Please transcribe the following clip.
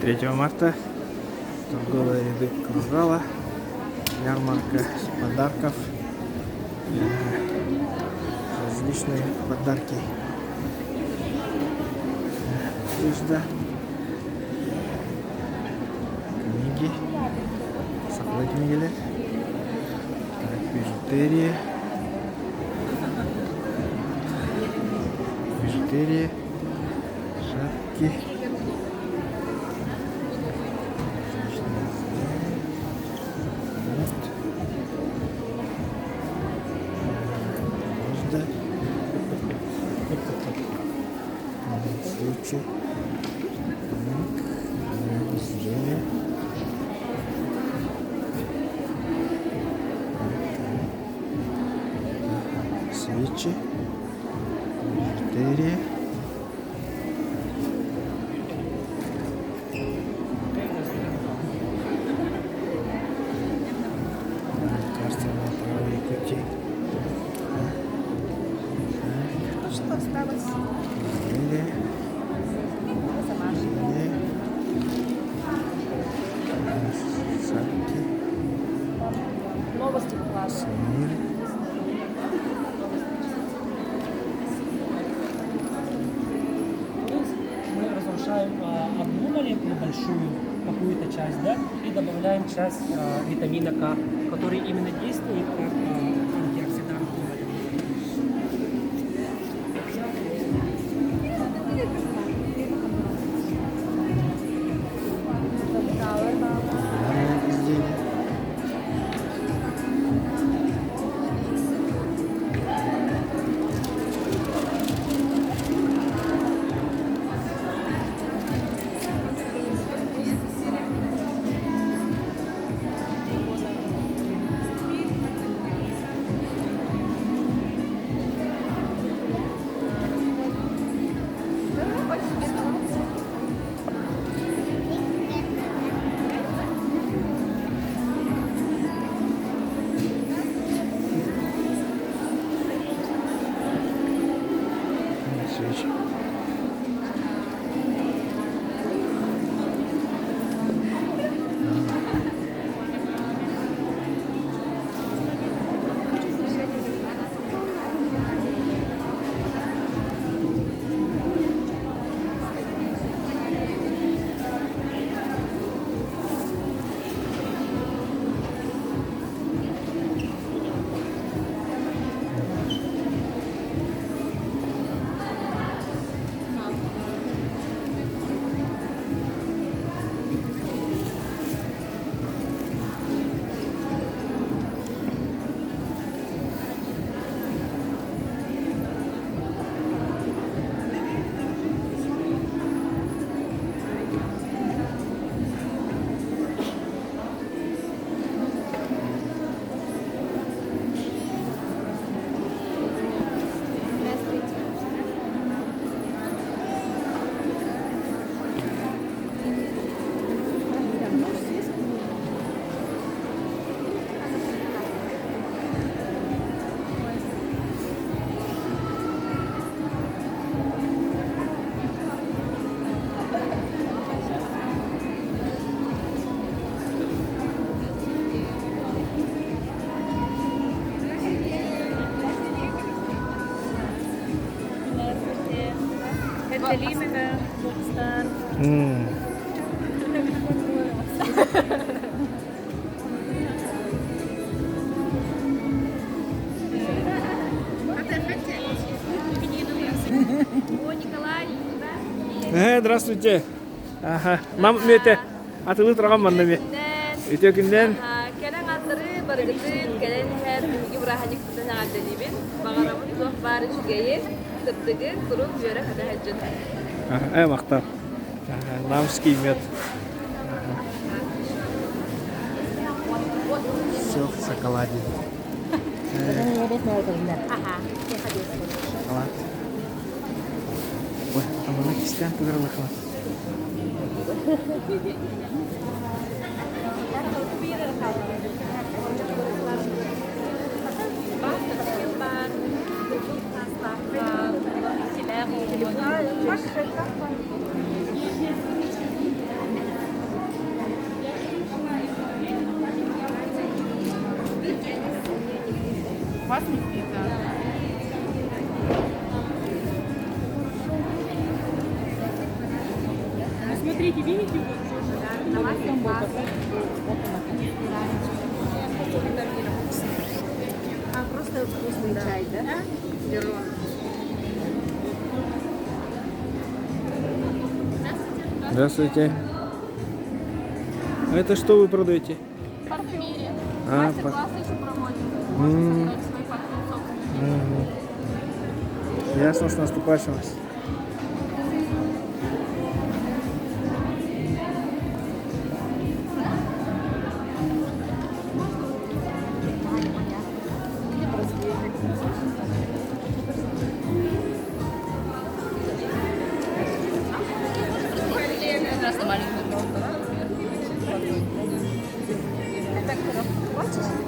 3 марта. Торговые ряды Кургала. Ярмарка подарков. Различные подарки. Одежда. Книги. Саклы книгилер. Бижутерия. Бижутерия. Шапки. Свечи. Свечи. Бижутерия. Лекарства на правой пути. Что осталось? Изделия. Сапки. Новости класса. Мир. Мы разрушаем одну молекулу большую, какую-то часть, да, и добавляем часть витамина К, который именно действует как антиоксидант. Кулинарные изделия. Свечи. Это лимита, Букстан. О, Николай, Здравствуйте. Ага. Мам мете. Атылы тұрған мандаме. Өте күнден. Келен аттыры баргытын, келен хер Ибраханик бүтін ағадделебен, бағарамын зоқ бары жүгейе, тыптығы құрып жөрі қада хәджін. Мақтар. Намский мед. Все в шоколаде. Ага, я ходила. Шоколад. Ой, а мы кистян повернули. видите? На мастер-класс. А, просто вкусный чай, да? Зеленый. Здравствуйте. А это что вы продаете? Парфюмерия. А, Мастер-классы еще проводим. М. Можно собрать свой парфюм собственный. Ясно, с наступающим вас. Просто маленькую. Так, хочешь?